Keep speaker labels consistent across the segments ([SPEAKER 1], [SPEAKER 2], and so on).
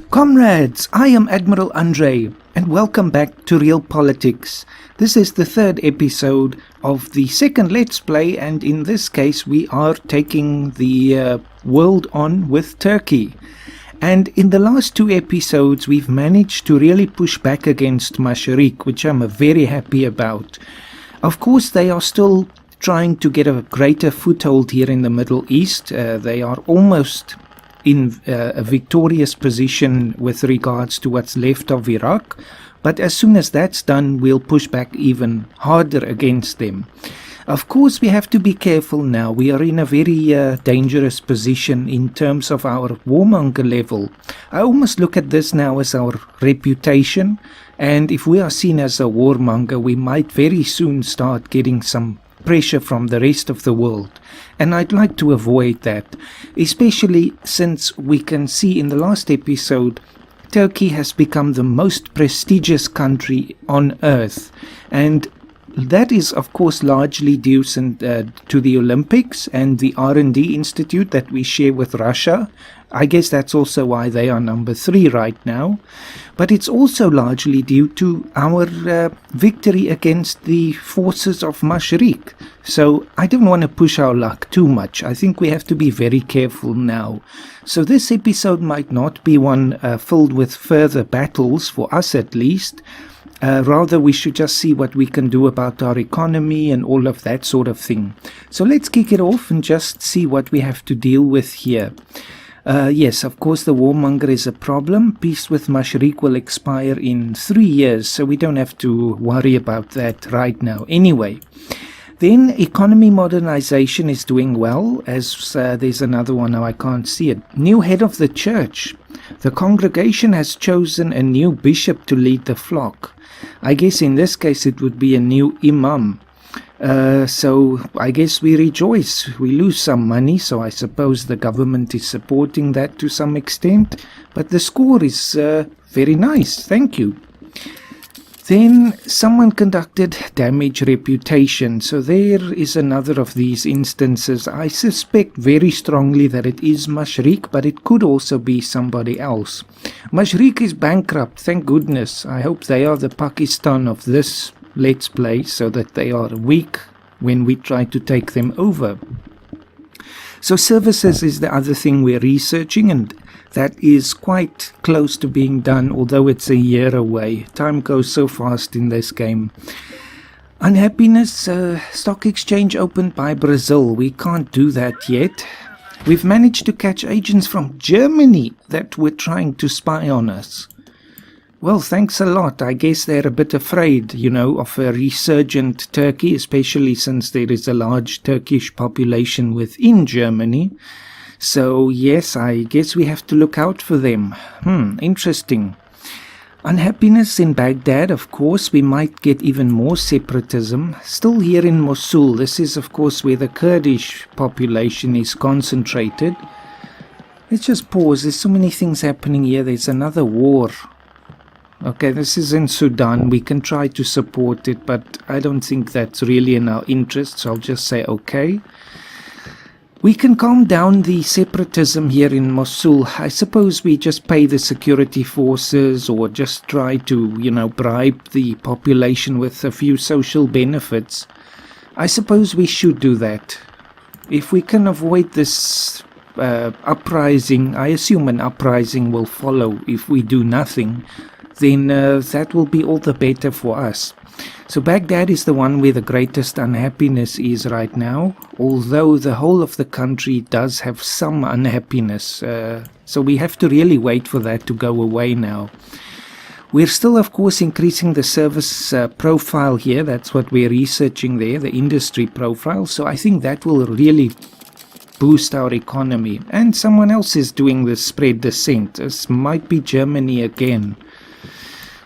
[SPEAKER 1] Comrades, I am Admiral Andre, and welcome back to Realpolitiks. This is the third episode of the second Let's Play, and in this case we are taking the world on with Turkey. And in the last two episodes we've managed to really push back against Mashriq, which I'm very happy about. Of course, they are still trying to get a greater foothold here in the Middle East. They are almost in a victorious position with regards to what's left of Iraq, but as soon as that's done, we'll push back even harder against them. Of course, we have to be careful now. We are in a very dangerous position in terms of our warmonger level. I almost look at this now as our reputation, and if we are seen as a warmonger, we might very soon start getting some pressure from the rest of the world, and I'd like to avoid that, especially since we can see in the last episode Turkey has become the most prestigious country on earth, and that is of course largely due to the Olympics and the R&D Institute that we share with Russia. I guess that's also why they are number 3 right now. But it's also largely due to our victory against the forces of Mashriq. So I don't want to push our luck too much. I think we have to be very careful now. So this episode might not be one filled with further battles, for us at least. Rather, we should just see what we can do about our economy and all of that sort of thing. So let's kick it off and just see what we have to deal with here. Yes, of course, the warmonger is a problem. Peace with Mashriq will expire in 3 years, so we don't have to worry about that right now. Anyway, then economy modernization is doing well, as there's another one now, I can't see it. New head of the church. The congregation has chosen a new bishop to lead the flock. I guess in this case it would be a new imam. So I guess we rejoice. We lose some money, so I suppose the government is supporting that to some extent. But the score is very nice, thank you. Then someone conducted damage reputation. So there is another of these instances. I suspect very strongly that it is Mashriq, but it could also be somebody else. Mashriq is bankrupt, thank goodness. I hope they are the Pakistan of this Let's Play, so that they are weak when we try to take them over. So services is the other thing we're researching, and that is quite close to being done, although it's a year away. Time goes so fast in this game. Unhappiness, stock exchange opened by Brazil. We can't do that yet. We've managed to catch agents from Germany that were trying to spy on us. Well, thanks a lot. I guess they're a bit afraid, of a resurgent Turkey, especially since there is a large Turkish population within Germany. So, yes, I guess we have to look out for them. Interesting. Unhappiness in Baghdad, of course. We might get even more separatism. Still here in Mosul. This is, of course, where the Kurdish population is concentrated. Let's just pause. There's so many things happening here. There's another war. Okay, this is in Sudan. We can try to support it, but I don't think that's really in our interest, so I'll just say okay. We can calm down the separatism here in Mosul. I suppose we just pay the security forces or just try to, bribe the population with a few social benefits. I suppose we should do that. If we can avoid this uprising, I assume an uprising will follow if we do nothing, then that will be all the better for us. So Baghdad is the one where the greatest unhappiness is right now, although the whole of the country does have some unhappiness. So we have to really wait for that to go away now. We're still, of course, increasing the service profile here. That's what we're researching there, the industry profile. So I think that will really boost our economy. And someone else is doing the spread descent. This might be Germany again.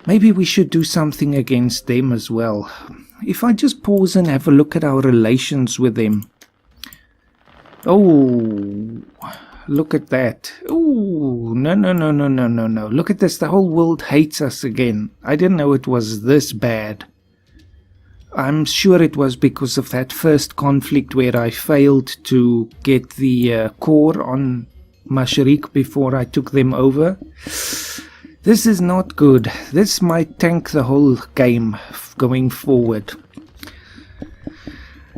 [SPEAKER 1] Maybe we should do something against them as well. If I just pause and have a look at our relations with them. Oh, look at that. Oh, no. Look at this. The whole world hates us again. I didn't know it was this bad. I'm sure it was because of that first conflict where I failed to get the core on Mashriq before I took them over. This is not good. This might tank the whole game going forward.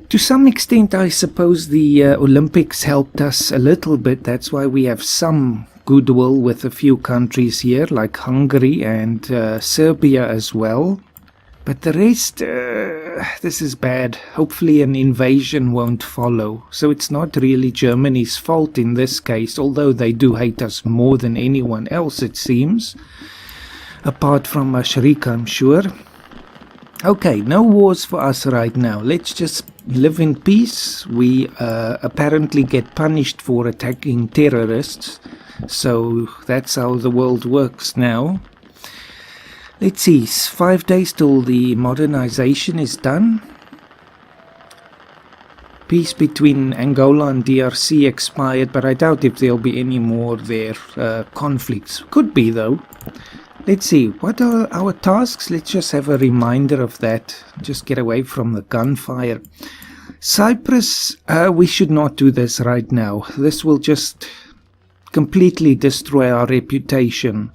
[SPEAKER 1] To some extent, I suppose the Olympics helped us a little bit. That's why we have some goodwill with a few countries here, like Hungary and Serbia as well. But the rest, this is bad. Hopefully an invasion won't follow. So it's not really Germany's fault in this case, although they do hate us more than anyone else, it seems. Apart from Mashriq, I'm sure. Okay, no wars for us right now. Let's just live in peace. We apparently get punished for attacking terrorists. So that's how the world works now. Let's see, 5 days till the modernization is done. Peace between Angola and DRC expired, but I doubt if there'll be any more there conflicts. Could be though. Let's see, what are our tasks? Let's just have a reminder of that. Just get away from the gunfire. Cyprus, we should not do this right now. This will just completely destroy our reputation.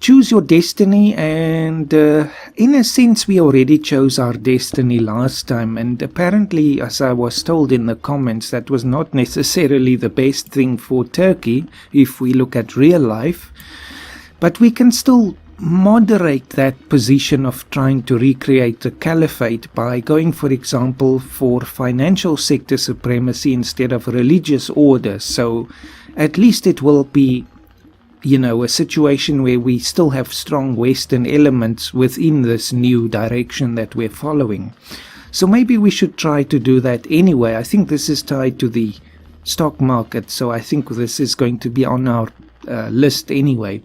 [SPEAKER 1] Choose your destiny, and in a sense we already chose our destiny last time, and apparently, as I was told in the comments, that was not necessarily the best thing for Turkey if we look at real life, but we can still moderate that position of trying to recreate the caliphate by going, for example, for financial sector supremacy instead of religious order. So at least it will be, a situation where we still have strong Western elements within this new direction that we're following. So maybe we should try to do that anyway. I think this is tied to the stock market, so I think this is going to be on our list anyway.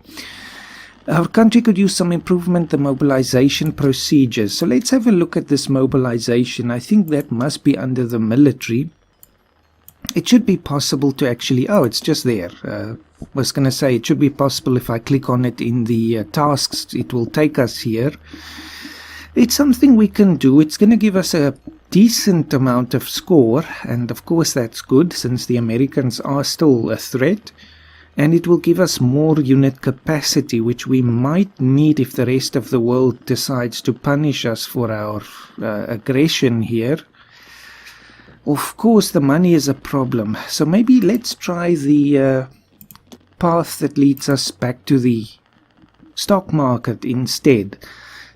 [SPEAKER 1] Our country could use some improvement, the mobilization procedures. So let's have a look at this mobilization. I think that must be under the military. It should be possible to actually, it's just there. Was going to say it should be possible if I click on it in the tasks, it will take us here. It's something we can do. It's going to give us a decent amount of score, and of course that's good since the Americans are still a threat. And it will give us more unit capacity, which we might need if the rest of the world decides to punish us for our aggression here. Of course, the money is a problem. So maybe let's try the path that leads us back to the stock market instead.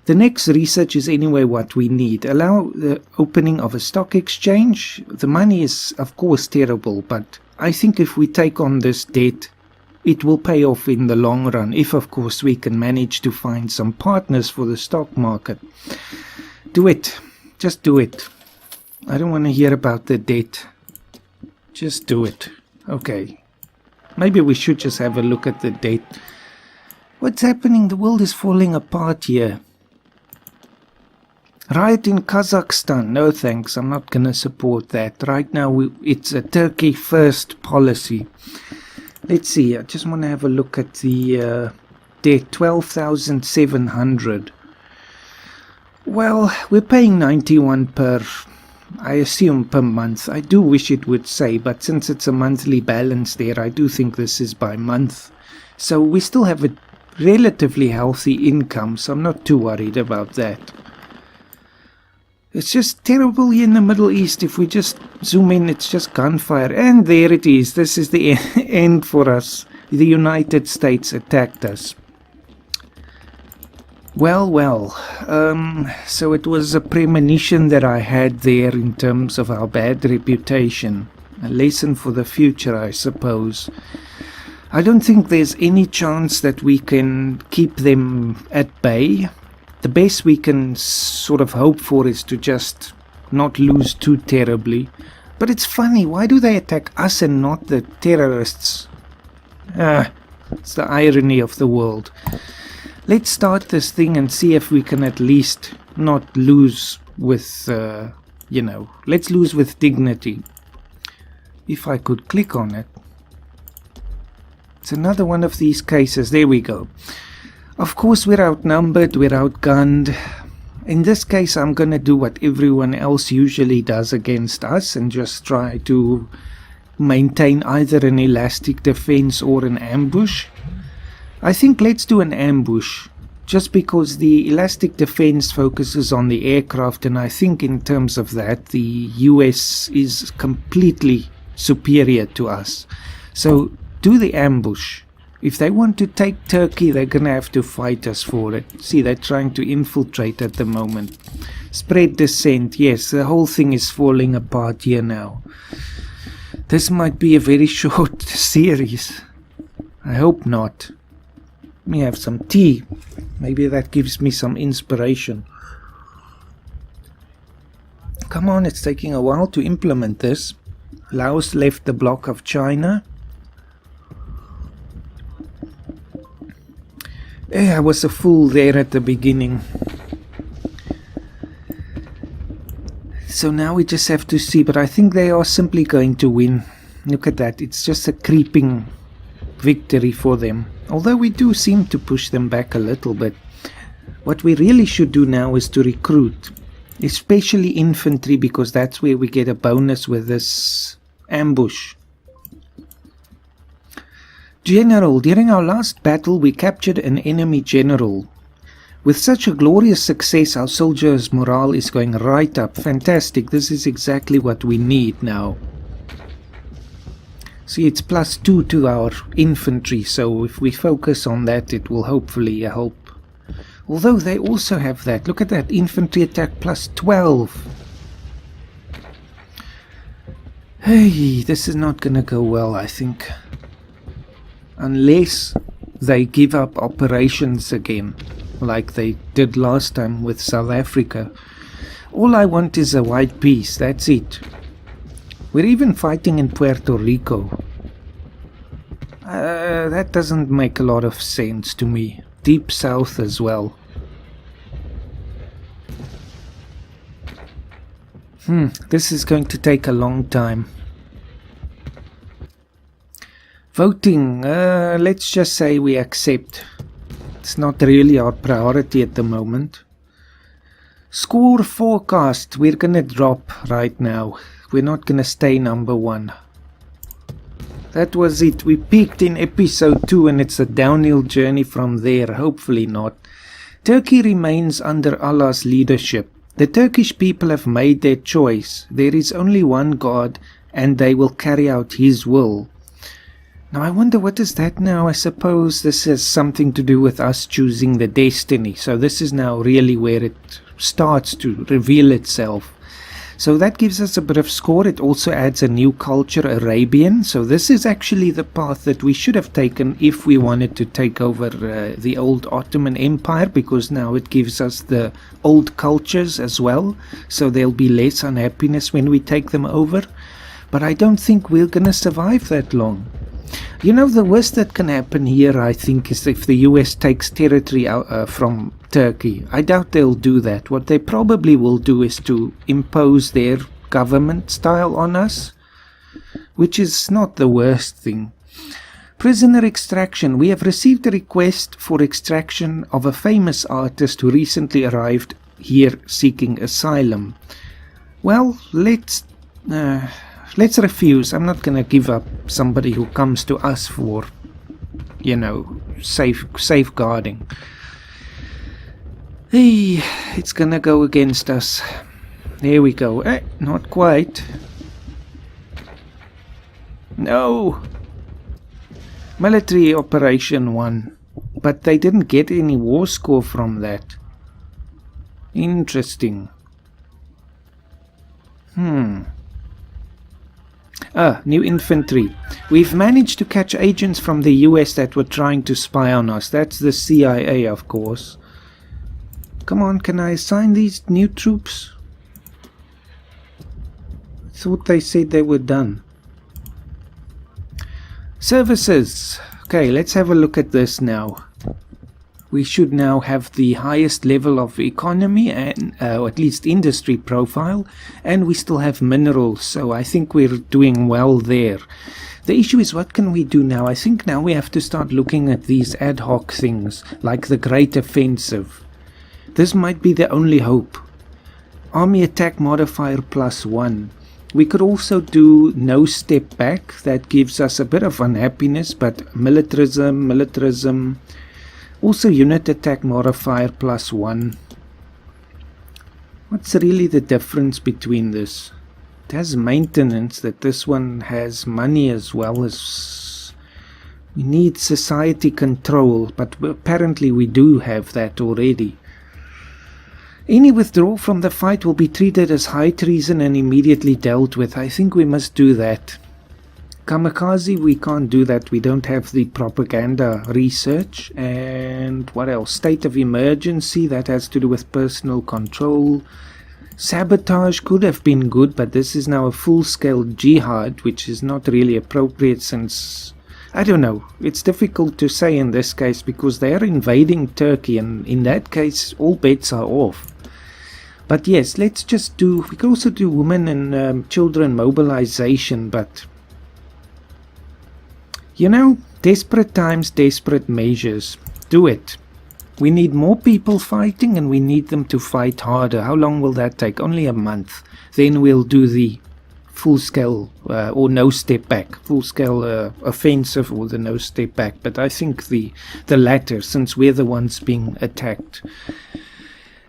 [SPEAKER 1] The next research is anyway what we need. Allow the opening of a stock exchange. The money is, of course, terrible, but I think if we take on this debt, it will pay off in the long run, if of course we can manage to find some partners for the stock market. Do it. Just do it. I don't want to hear about the debt. Just do it. Okay. Maybe we should just have a look at the debt. What's happening? The world is falling apart here. Riot in Kazakhstan. No thanks. I'm not going to support that. Right now it's a Turkey first policy. Let's see. I just want to have a look at the debt. 12,700. Well, we're paying 91 per, I assume, per month. I do wish it would say, but since it's a monthly balance there, I do think this is by month. So we still have a relatively healthy income, so I'm not too worried about that. It's just terrible here in the Middle East. If we just zoom in, it's just gunfire. And there it is. This is the end for us. The United States attacked us. Well. So it was a premonition that I had there in terms of our bad reputation. A lesson for the future, I suppose. I don't think there's any chance that we can keep them at bay. The best we can sort of hope for is to just not lose too terribly. But it's funny, why do they attack us and not the terrorists? It's the irony of the world. Let's start this thing and see if we can at least not lose with, let's lose with dignity. If I could click on it. It's another one of these cases. There we go. Of course, we're outnumbered, we're outgunned. In this case, I'm going to do what everyone else usually does against us and just try to maintain either an elastic defense or an ambush. I think let's do an ambush, just because the elastic defense focuses on the aircraft, and I think in terms of that, the US is completely superior to us. So do the ambush. If they want to take Turkey, they're going to have to fight us for it. See, they're trying to infiltrate at the moment. Spread dissent. Yes, the whole thing is falling apart here now. This might be a very short series. I hope not. Let me have some tea. Maybe that gives me some inspiration. Come on, it's taking a while to implement this. Laos left the bloc of China. I was a fool there at the beginning. So now we just have to see, but I think they are simply going to win. Look at that, it's just a creeping victory for them. Although we do seem to push them back a little bit. What we really should do now is to recruit, especially infantry, because that's where we get a bonus with this ambush. General, during our last battle we captured an enemy general. With such a glorious success, our soldiers' morale is going right up. Fantastic, this is exactly what we need now. See, it's +2 to our infantry, so if we focus on that, it will hopefully help. Although they also have that. Look at that, infantry attack +12. Hey, this is not gonna go well, I think. Unless they give up operations again, like they did last time with South Africa. All I want is a white peace, that's it. We're even fighting in Puerto Rico. That doesn't make a lot of sense to me. Deep south as well. This is going to take a long time. Voting, let's just say we accept. It's not really our priority at the moment. Score forecast, we're gonna drop right now. We're not gonna stay number 1. That was it. We peaked in episode 2 and it's a downhill journey from there. Hopefully not. Turkey remains under Allah's leadership. The Turkish people have made their choice. There is only one God and they will carry out His will. Now I wonder, what is that now? I suppose this has something to do with us choosing the destiny. So this is now really where it starts to reveal itself. So that gives us a bit of score. It also adds a new culture, Arabian. So this is actually the path that we should have taken if we wanted to take over the old Ottoman Empire, because now it gives us the old cultures as well. So there'll be less unhappiness when we take them over. But I don't think we're going to survive that long. You know, the worst that can happen here, I think, is if the US takes territory out, from Turkey. I doubt they'll do that. What they probably will do is to impose their government style on us, which is not the worst thing. Prisoner extraction. We have received a request for extraction of a famous artist who recently arrived here seeking asylum. Well, let's refuse. I'm not going to give up somebody who comes to us for, you know, safeguarding. Hey, it's going to go against us. There we go. Not quite. No. Military operation 1. But they didn't get any war score from that. Interesting. New infantry. We've managed to catch agents from the US that were trying to spy on us. That's the CIA, of course. Come on, can I assign these new troops? I thought they said they were done. Services. Okay, let's have a look at this now. We should now have the highest level of economy and or at least industry profile, and we still have minerals, so I think we're doing well there. The issue is, what can we do now? I think now we have to start looking at these ad hoc things like the Great Offensive. This might be the only hope. Army attack modifier +1. We could also do no step back. That gives us a bit of unhappiness, but militarism. Also unit attack modifier +1. What's really the difference between this? It has maintenance, that this one has money as well as... We need society control, but apparently we do have that already. Any withdrawal from the fight will be treated as high treason and immediately dealt with. I think we must do that. Kamikaze, we can't do that. We don't have the propaganda research. And what else? State of emergency, that has to do with personal control. Sabotage could have been good, but this is now a full-scale jihad, which is not really appropriate since... I don't know. It's difficult to say in this case because they are invading Turkey, and in that case all bets are off. But yes, let's just do... We could also do women and children mobilization, but... You know, desperate times, desperate measures. Do it. We need more people fighting and we need them to fight harder. How long will that take? Only a month. Then we'll do the full-scale or no step back. Full-scale offensive or the no step back. But I think the latter, since we're the ones being attacked.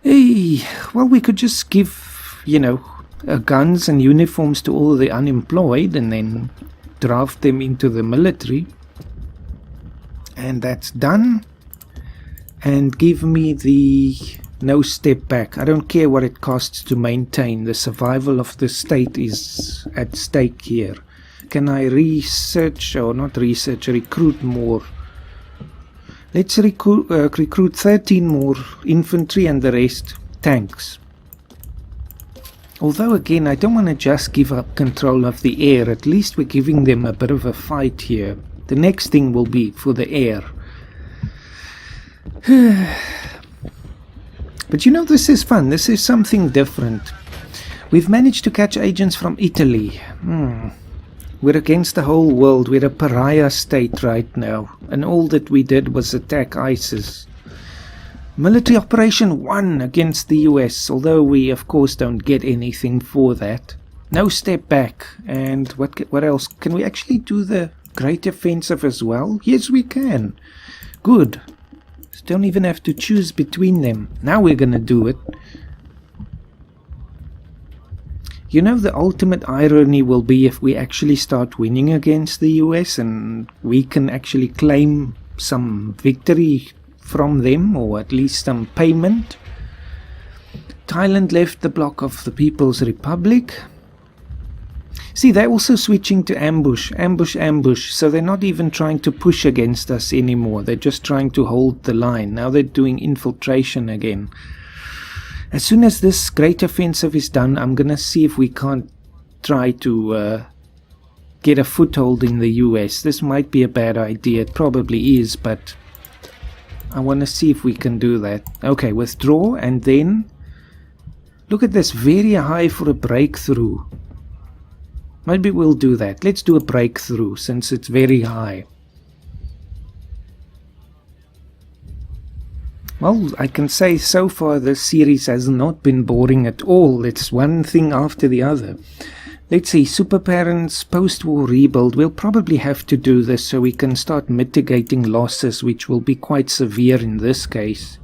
[SPEAKER 1] Hey, well, we could just give, you know, guns and uniforms to all the unemployed and then draft them into the military, and that's done. And give me the no step back. I don't care what it costs to maintain. The survival of the state is at stake here. Can I research, or not research, recruit more? Let's recruit 13 more infantry and the rest tanks. Although again, I don't want to just give up control of the air. At least we're giving them a bit of a fight here. The next thing will be for the air. But you know, this is fun. This is something different. We've managed to catch agents from Italy. We're against the whole world. We're a pariah state right now. And all that we did was attack ISIS. Military Operation 1 against the US, although we of course don't get anything for that. No step back. And what else? Can we actually do the Great Offensive as well? Yes, we can. Good. Don't even have to choose between them. Now we're gonna do it. You know, the ultimate irony will be if we actually start winning against the US and we can actually claim some victory from them, or at least some payment. Thailand left the bloc of the People's Republic. See, they're also switching to ambush, so they're not even trying to push against us anymore. They're just trying to hold the line. Now they're doing infiltration again. As soon as this great offensive is done, I'm gonna see if we can't try to get a foothold in the US. This might be a bad idea, it probably is, but I want to see if we can do that. Okay, withdraw, and then look at this, very high for a breakthrough. Maybe we'll do that. Let's do a breakthrough since it's very high. Well, I can say so far this series has not been boring at all. It's one thing after the other. Let's see, Super Parents post-war rebuild. We'll probably have to do this so we can start mitigating losses, which will be quite severe in this case.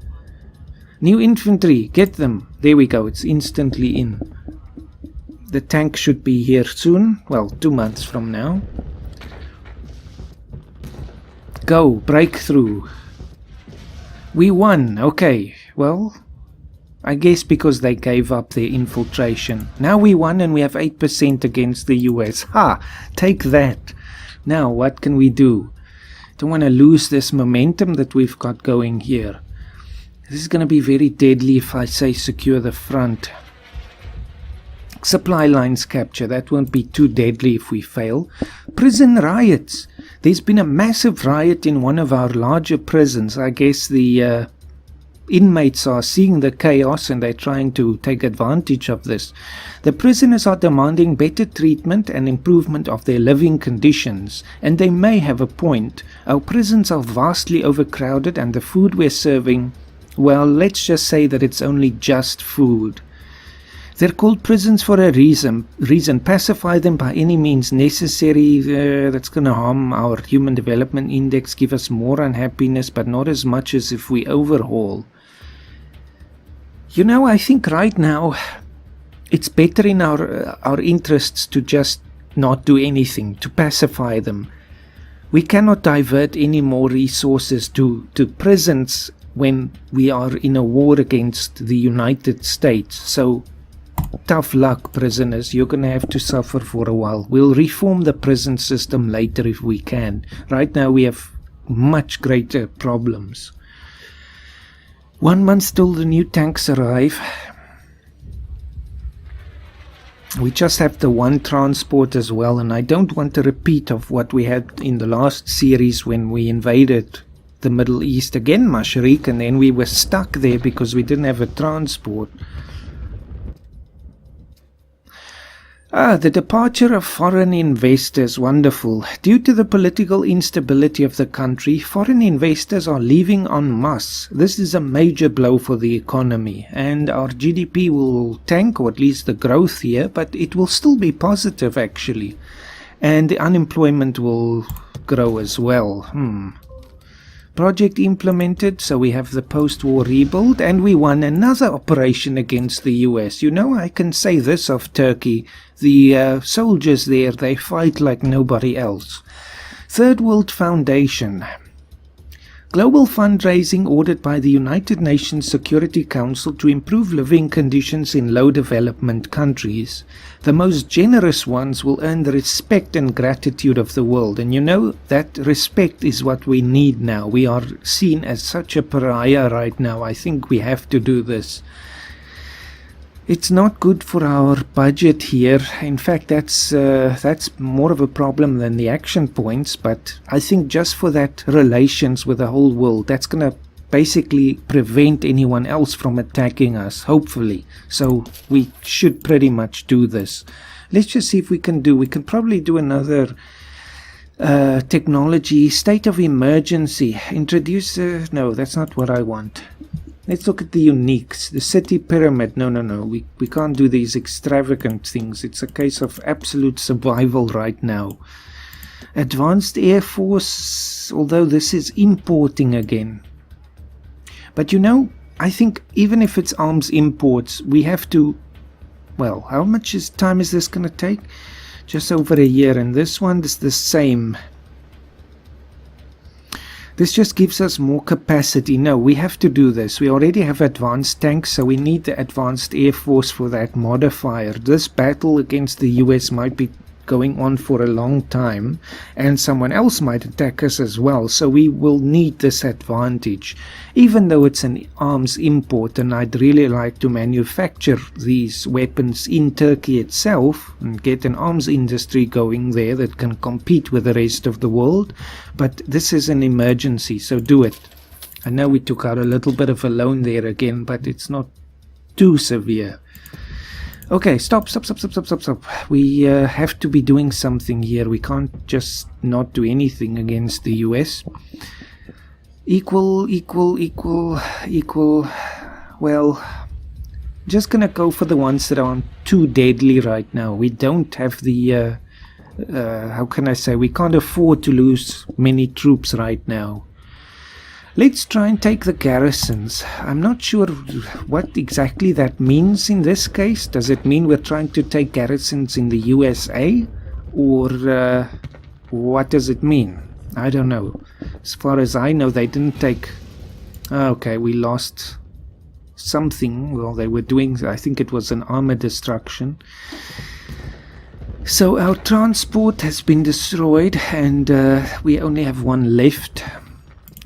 [SPEAKER 1] New infantry, get them. There we go, it's instantly in. The tank should be here soon. Well, 2 months from now. Go, breakthrough. We won. Okay, well, I guess because they gave up their infiltration. Now we won and we have 8% against the US. Ha! Take that. Now, what can we do? Don't want to lose this momentum that we've got going here. This is going to be very deadly if I say secure the front. Supply lines capture. That won't be too deadly if we fail. Prison riots. There's been a massive riot in one of our larger prisons. I guess the inmates are seeing the chaos and they're trying to take advantage of this. The prisoners are demanding better treatment and improvement of their living conditions, and they may have a point. Our prisons are vastly overcrowded and the food we're serving, well, let's just say that it's only just food. They're called prisons for a reason. Pacify them by any means necessary. That's going to harm our Human Development Index, give us more unhappiness, but not as much as if we overhaul. You know, I think right now it's better in our interests to just not do anything, to pacify them. We cannot divert any more resources to prisons when we are in a war against the United States. So tough luck, prisoners. You're going to have to suffer for a while. We'll reform the prison system later if we can. Right now we have much greater problems. 1 month till the new tanks arrive. We just have the one transport as well, and I don't want a repeat of what we had in the last series when we invaded the Middle East again, Mashriq, and then we were stuck there because we didn't have a transport. The departure of foreign investors, wonderful. Due to the political instability of the country, foreign investors are leaving en masse. This is a major blow for the economy, and our GDP will tank, or at least the growth here, but it will still be positive actually. And the unemployment will grow as well. Project implemented, so we have the post-war rebuild, and we won another operation against the US. You know, I can say this of Turkey. The soldiers there, they fight like nobody else. Third World Foundation. Global fundraising ordered by the United Nations Security Council to improve living conditions in low development countries. The most generous ones will earn the respect and gratitude of the world. And you know, that respect is what we need now. We are seen as such a pariah right now. I think we have to do this. It's not good for our budget here. In fact, that's more of a problem than the action points. But I think just for that relations with the whole world, that's going to basically prevent anyone else from attacking us, hopefully. So we should pretty much do this. Let's just see if we can probably do another technology state of emergency. Introduce, no, that's not what I want. Let's look at the uniques. The city pyramid. No. We can't do these extravagant things. It's a case of absolute survival right now. Advanced Air Force, although this is importing again. But you know, I think even if it's arms imports, we have to... Well, how much time is this going to take? Just over a year. And this one is the same. This just gives us more capacity. No, we have to do this. We already have advanced tanks, so we need the advanced air force for that modifier. This battle against the US might be going on for a long time, and someone else might attack us as well, so we will need this advantage. Even though it's an arms import, and I'd really like to manufacture these weapons in Turkey itself and get an arms industry going there that can compete with the rest of the world, but this is an emergency, so do it. I know we took out a little bit of a loan there again, but it's not too severe. Okay, stop. We have to be doing something here. We can't just not do anything against the US. Equal. Well, just gonna go for the ones that aren't too deadly right now. We don't have the, how can I say, we can't afford to lose many troops right now. Let's try and take the garrisons. I'm not sure what exactly that means in this case. Does it mean we're trying to take garrisons in the USA? Or what does it mean? I don't know. As far as I know, they didn't take... Okay, we lost something. Well, they were doing... I think it was an armor destruction. So our transport has been destroyed and we only have one left.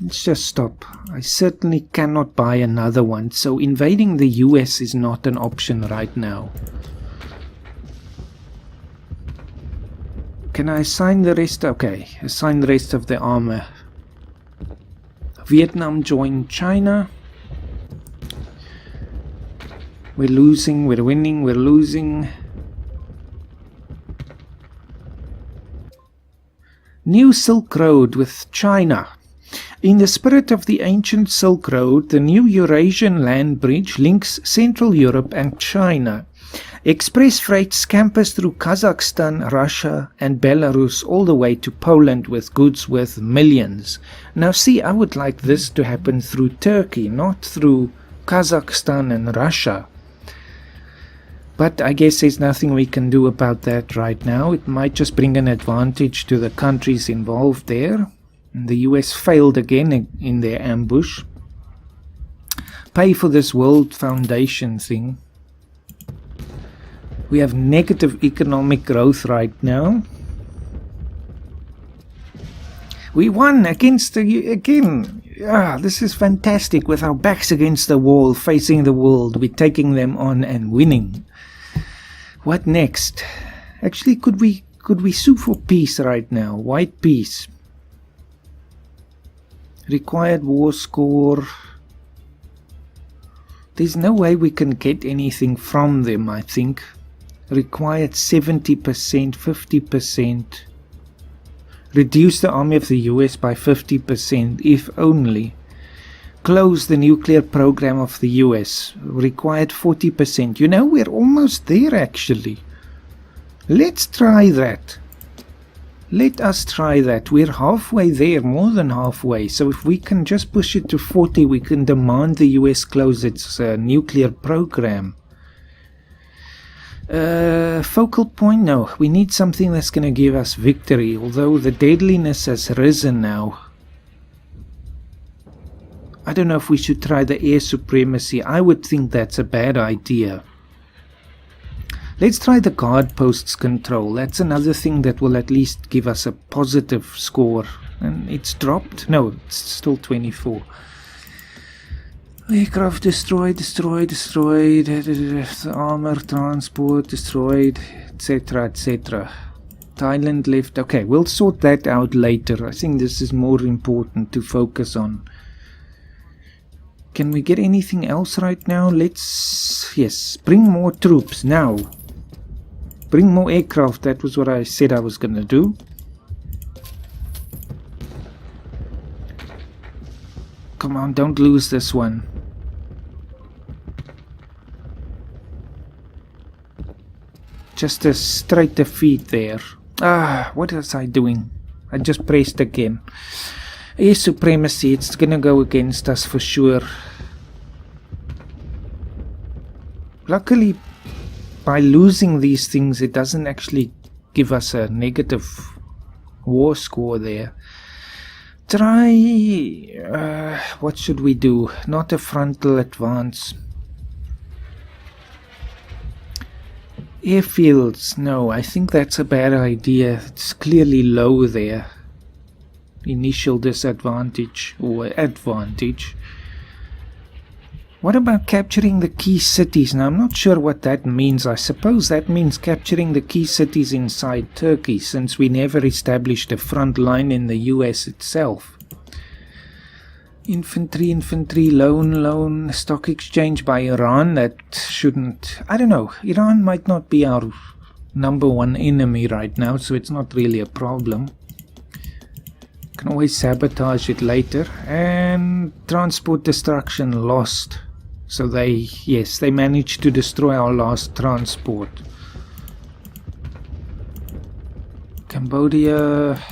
[SPEAKER 1] Let's just stop. I certainly cannot buy another one, so invading the US is not an option right now. Can I assign the rest? Okay, assign the rest of the armor. Vietnam joined China. We're losing, we're winning, we're losing. New Silk Road with China. In the spirit of the ancient Silk Road, the new Eurasian land bridge links Central Europe and China. Express freight scampers through Kazakhstan, Russia and Belarus all the way to Poland with goods worth millions. Now see, I would like this to happen through Turkey, not through Kazakhstan and Russia. But I guess there's nothing we can do about that right now. It might just bring an advantage to the countries involved there. The US failed again in their ambush. Pay for this World Foundation thing. We have negative economic growth right now. We won against again. This is fantastic. With our backs against the wall, facing the world, we're taking them on and winning. What next? Actually, could we sue for peace right now? White peace. Required war score. There's no way we can get anything from them, I think. Required 70%, 50%. Reduce the army of the US by 50%, if only. Close the nuclear program of the US. Required 40%. You know, we're almost there actually. Let's try that. Let us try that. We're halfway there, more than halfway. So if we can just push it to 40, we can demand the US close its nuclear program. Focal point? No. We need something that's going to give us victory, although the deadliness has risen now. I don't know if we should try the air supremacy. I would think that's a bad idea. Let's try the guard posts control. That's another thing that will at least give us a positive score. And it's dropped? No, it's still 24. Aircraft destroyed. Armor, transport destroyed, etc., etc. Thailand left. Okay, we'll sort that out later. I think this is more important to focus on. Can we get anything else right now? Yes, bring more troops now. Bring more aircraft. That was what I said I was going to do. Come on, don't lose this one. Just a straight defeat there. What was I doing? I just pressed again. Air supremacy, it's gonna go against us for sure. Luckily, by losing these things, it doesn't actually give us a negative war score there. Try... what should we do? Not a frontal advance. Airfields, no, I think that's a bad idea. It's clearly low there. Initial disadvantage or advantage. What about capturing the key cities? Now I'm not sure what that means. I suppose that means capturing the key cities inside Turkey, since we never established a front line in the US itself. Infantry, loan, stock exchange by Iran. That shouldn't... I don't know. Iran might not be our number one enemy right now, so it's not really a problem. Can always sabotage it later. And transport destruction lost. So they managed to destroy our last transport. Cambodia...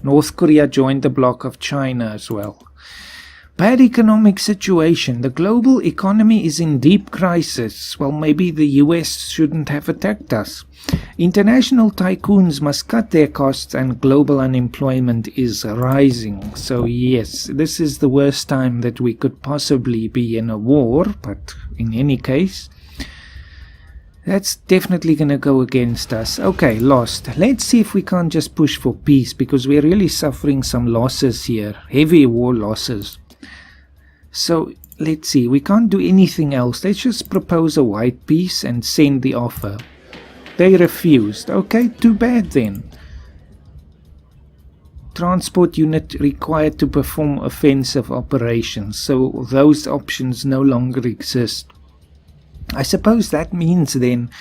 [SPEAKER 1] North Korea joined the bloc of China as well. Bad economic situation. The global economy is in deep crisis. Well, maybe the US shouldn't have attacked us. International tycoons must cut their costs and global unemployment is rising. So yes, this is the worst time that we could possibly be in a war, but in any case... that's definitely going to go against us. Okay, lost. Let's see if we can't just push for peace, because we're really suffering some losses here. Heavy war losses. So, let's see. We can't do anything else. Let's just propose a white peace and send the offer. They refused. Okay, too bad then. Transport unit required to perform offensive operations. So, those options no longer exist. I suppose that means then,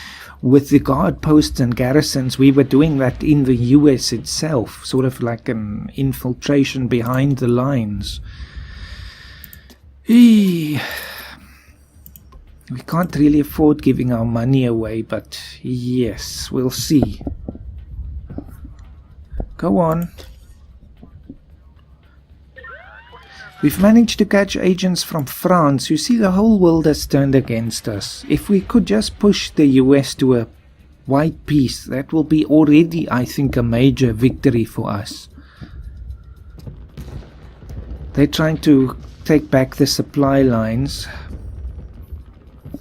[SPEAKER 1] with the guard posts and garrisons, we were doing that in the US itself, sort of like an infiltration behind the lines. We can't really afford giving our money away, but yes, we'll see. Go on. We've managed to catch agents from France. You see, the whole world has turned against us. If we could just push the US to a white peace, that will be already, I think, a major victory for us. They're trying to take back the supply lines.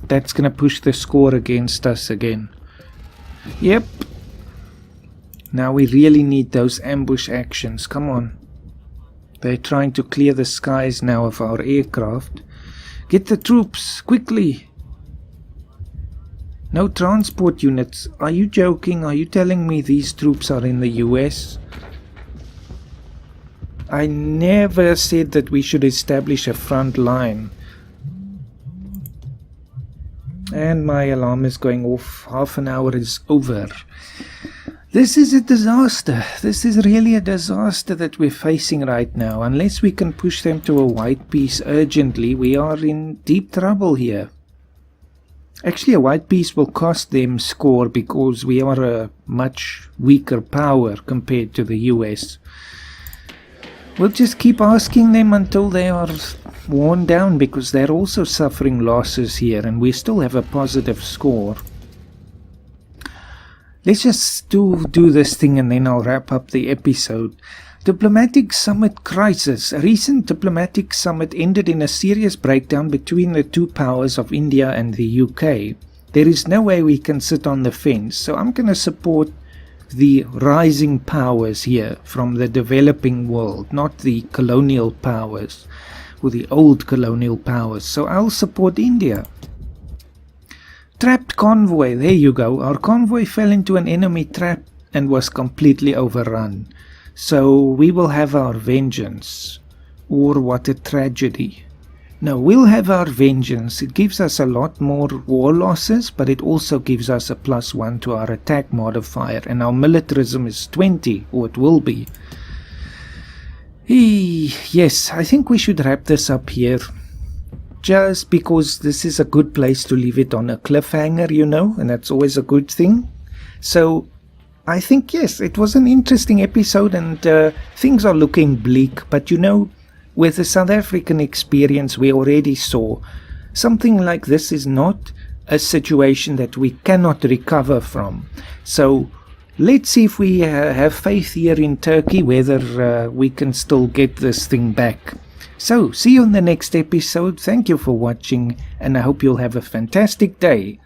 [SPEAKER 1] That's going to push the score against us again. Yep. Now we really need those ambush actions. Come on. They're trying to clear the skies now of our aircraft. Get the troops, quickly. No transport units. Are you joking? Are you telling me these troops are in the US? I never said that we should establish a front line. And my alarm is going off. Half an hour is over. This is a disaster. This is really a disaster that we're facing right now. Unless we can push them to a white peace urgently, we are in deep trouble here. Actually, a white peace will cost them score because we are a much weaker power compared to the US. We'll just keep asking them until they are worn down, because they're also suffering losses here and we still have a positive score. Let's just do this thing and then I'll wrap up the episode. Diplomatic summit crisis. A recent diplomatic summit ended in a serious breakdown between the two powers of India and the UK. There is no way we can sit on the fence, so I'm going to support the rising powers here from the developing world, not the colonial powers or the old colonial powers. So I'll support India. Trapped convoy. There you go. Our convoy fell into an enemy trap and was completely overrun. So we will have our vengeance. Or what a tragedy. No, we'll have our vengeance. It gives us a lot more war losses, but it also gives us a +1 to our attack modifier, and our militarism is 20, or it will be. Yes, I think we should wrap this up here. Just because this is a good place to leave it on a cliffhanger, you know, and that's always a good thing. So I think, yes, it was an interesting episode, and things are looking bleak, but you know, with the South African experience, we already saw something like this is not a situation that we cannot recover from. So let's see if we have faith here in Turkey, whether we can still get this thing back. So see you in the next episode. Thank you for watching, and I hope you'll have a fantastic day.